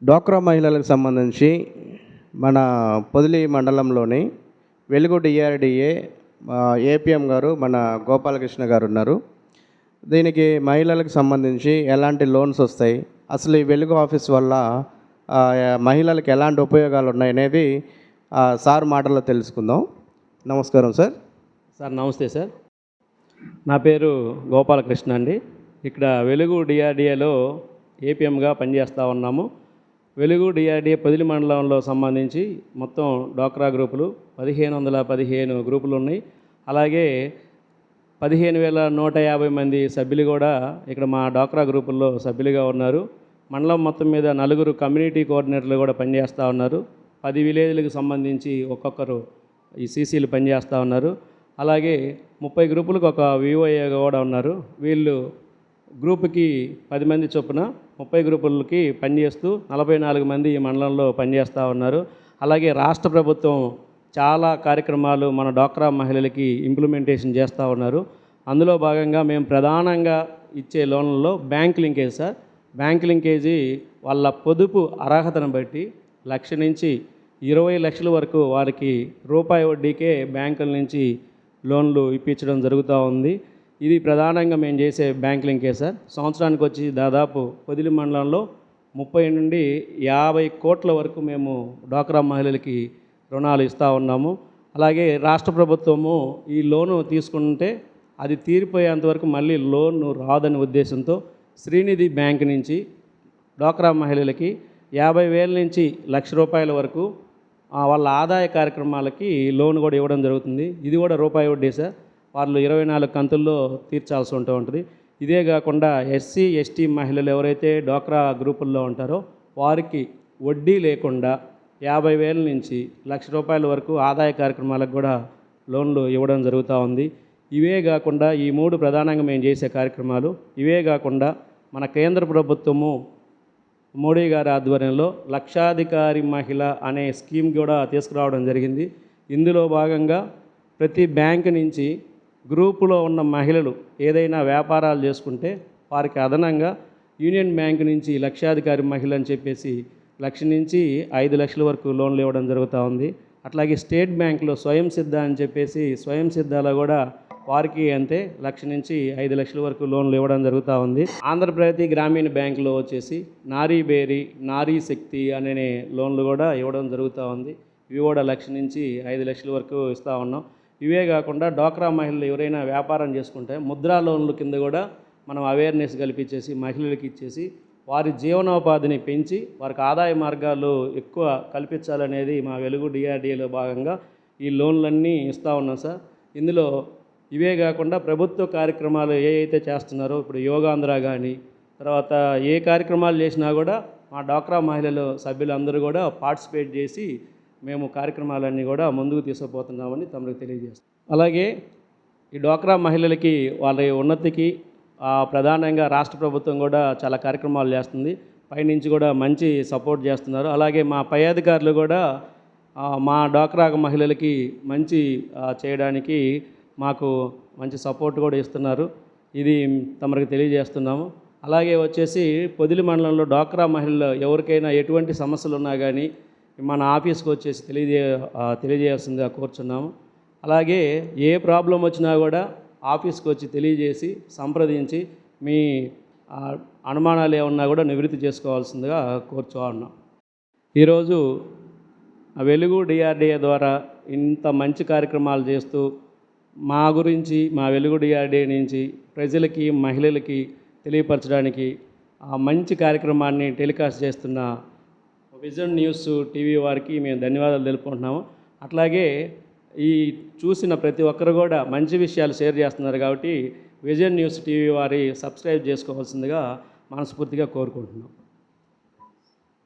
డ్వాక్రా మహిళలకు సంబంధించి మన పొదిలి మండలంలోని వెలుగు డిఆర్డిఏ ఏపీఎం గారు మన గోపాలకృష్ణ గారు ఉన్నారు. దీనికి మహిళలకు సంబంధించి ఎలాంటి లోన్స్ వస్తాయి, అసలు ఈ వెలుగు ఆఫీస్ వల్ల మహిళలకు ఎలాంటి ఉపయోగాలు ఉన్నాయనేది సార్ మాటల్లో తెలుసుకుందాం. నమస్కారం సార్. నమస్తే సార్. నా పేరు గోపాలకృష్ణ అండి. ఇక్కడ వెలుగు డిఆర్డిఏలో ఏపీఎంగా పనిచేస్తూ ఉన్నాము. వెలుగు డిఆర్డిఏ పొదిలి మండలంలో సంబంధించి మొత్తం డ్వాక్రా గ్రూపులు 1515 గ్రూపులు ఉన్నాయి. అలాగే 15,150 మంది సభ్యులు కూడా ఇక్కడ మా డ్వాక్రా గ్రూపుల్లో సభ్యులుగా ఉన్నారు. మండలం మొత్తం మీద 4 కమ్యూనిటీ కోఆర్డినేటర్లు కూడా పనిచేస్తూ ఉన్నారు. 10 విలేజ్లకు సంబంధించి ఒక్కొక్కరు ఈ సీసీలు పనిచేస్తూ ఉన్నారు. అలాగే 30 గ్రూపులకు ఒక వివోఏ కూడా ఉన్నారు. వీళ్ళు గ్రూపుకి 10 మంది చొప్పున 30 గ్రూపులకి పనిచేస్తూ 44 మంది ఈ మండలంలో పనిచేస్తూ ఉన్నారు. అలాగే రాష్ట్ర ప్రభుత్వం చాలా కార్యక్రమాలు మన డ్వాక్రా మహిళలకి ఇంప్లిమెంటేషన్ చేస్తూ ఉన్నారు. అందులో భాగంగా మేము ప్రధానంగా ఇచ్చే లోన్లలో bank linkage sir. Bank linkage వాళ్ళ పొదుపు అర్హతను బట్టి 1,00,000 నుంచి 20 లక్షల వరకు వారికి రూపాయి వడ్డీకే బ్యాంకుల నుంచి లోన్లు ఇప్పించడం జరుగుతూ ఉంది. ఇది ప్రధానంగా మేము చేసే బ్యాంక్ లింకేజ్ సార్. సంవత్సరానికి వచ్చి దాదాపు పొదిలి మండలంలో 30 నుండి 50 కోట్ల వరకు మేము డ్వాక్రా మహిళలకి రుణాలు ఇస్తూ ఉన్నాము. అలాగే రాష్ట్ర ప్రభుత్వము ఈ లోను తీసుకుంటే అది తీరిపోయేంతవరకు మళ్ళీ లోను రాదని ఉద్దేశంతో శ్రీనిధి బ్యాంక్ నుంచి డ్వాక్రా మహిళలకి 50,000 నుంచి ₹1,00,000 వరకు వాళ్ళ ఆదాయ కార్యక్రమాలకి లోన్ కూడా ఇవ్వడం జరుగుతుంది. ఇది కూడా రూపాయి వడ్డీ సార్. వాళ్ళు 24 కంతుల్లో తీర్చాల్సి ఉంటుంది. ఇదే కాకుండా ఎస్సీ ఎస్టీ మహిళలు ఎవరైతే డ్వాక్రా గ్రూపుల్లో ఉంటారో వారికి వడ్డీ లేకుండా 50,000 నుంచి ₹1,00,000 వరకు ఆదాయ కార్యక్రమాలకు కూడా లోన్లు ఇవ్వడం జరుగుతూ ఉంది. ఇవే కాకుండా ఈ 3 ప్రధానంగా మేము చేసే కార్యక్రమాలు. ఇవే కాకుండా మన కేంద్ర ప్రభుత్వము మోడీ గారి ఆధ్వర్యంలో లక్షాధికారి మహిళ అనే స్కీమ్ కూడా తీసుకురావడం జరిగింది. ఇందులో భాగంగా ప్రతి బ్యాంకు నుంచి గ్రూపులో ఉన్న మహిళలు ఏదైనా వ్యాపారాలు చేసుకుంటే వారికి అదనంగా యూనియన్ బ్యాంకు నుంచి లక్షాధికారి మహిళ అని చెప్పేసి 1,00,000 నుంచి 5 లక్షల వరకు లోన్లు ఇవ్వడం జరుగుతూ ఉంది. అట్లాగే స్టేట్ బ్యాంకులో స్వయం సిద్ధ అని చెప్పేసి స్వయం సిద్ధాలో కూడా వారికి అంతే 1,00,000 నుంచి 5 లక్షల వరకు లోన్లు ఇవ్వడం జరుగుతూ ఉంది. ఆంధ్రప్రదేశ్ గ్రామీణ బ్యాంకులో వచ్చేసి నారీ బేరీ, నారీ శక్తి అనే లోన్లు కూడా ఇవ్వడం జరుగుతూ ఉంది. ఇవి కూడా 1,00,000 నుంచి 5 లక్షల వరకు ఇస్తూ ఉన్నాం. ఇవే కాకుండా డ్వాక్రా మహిళలు ఎవరైనా వ్యాపారం చేసుకుంటే ముద్రా లోన్ల కింద కూడా మనం అవేర్నెస్ కల్పించేసి మహిళలకు ఇచ్చేసి వారి జీవనోపాధిని పెంచి వారికి ఆదాయ మార్గాలు ఎక్కువ కల్పించాలనేది మా వెలుగు డిఆర్డిఏలో భాగంగా ఈ లోన్లన్నీ ఇస్తూ ఉన్నాం సార్. ఇందులో ఇవే కాకుండా ప్రభుత్వ కార్యక్రమాలు అయితే చేస్తున్నారో ఇప్పుడు యోగాంధ్ర కానీ తర్వాత ఏ కార్యక్రమాలు చేసినా కూడా మా డ్వాక్రా మహిళలు సభ్యులందరూ కూడా పార్టిసిపేట్ చేసి మేము కార్యక్రమాలన్నీ కూడా ముందుకు తీసుకుపోతున్నామని తమకు తెలియజేస్తాం. అలాగే ఈ డ్వాక్రా మహిళలకి వాళ్ళ ఉన్నతికి ప్రధానంగా రాష్ట్ర ప్రభుత్వం కూడా చాలా కార్యక్రమాలు చేస్తుంది. పైనుంచి కూడా మంచి సపోర్ట్ చేస్తున్నారు. అలాగే మా పై అధికారులు కూడా మా డ్వాక్రా మహిళలకి మంచి చేయడానికి మాకు మంచి సపోర్ట్ కూడా ఇస్తున్నారు. ఇది తమకు తెలియజేస్తున్నాము. అలాగే వచ్చేసి పొదిలి మండలంలో డ్వాక్రా మహిళలు ఎవరికైనా ఎటువంటి సమస్యలు ఉన్నా కానీ మన ఆఫీస్కి వచ్చేసి తెలియజేయాల్సిందిగా కోరుచున్నాము. అలాగే ఏ ప్రాబ్లం వచ్చినా కూడా ఆఫీస్కి వచ్చి తెలియజేసి సంప్రదించి మీ అనుమానాలు ఏమన్నా కూడా నివృత్తి చేసుకోవాల్సిందిగా కోరుచున్నాం. ఈరోజు వెలుగు డిఆర్డిఏ ద్వారా ఇంత మంచి కార్యక్రమాలు చేస్తూ మా గురించి మా వెలుగు డిఆర్డిఏ నుంచి ప్రజలకి మహిళలకి తెలియపరచడానికి మంచి కార్యక్రమాన్ని టెలికాస్ట్ చేస్తున్న విజన్ న్యూస్ టీవీ వారికి మేము ధన్యవాదాలు తెలుపుకుంటున్నాము. అట్లాగే ఈ చూసిన ప్రతి ఒక్కరు కూడా మంచి విషయాలు షేర్ చేస్తున్నారు కాబట్టి విజన్ న్యూస్ టీవీ వారి సబ్స్క్రైబ్ చేసుకోవాల్సిందిగా మనస్ఫూర్తిగా కోరుకుంటున్నాం.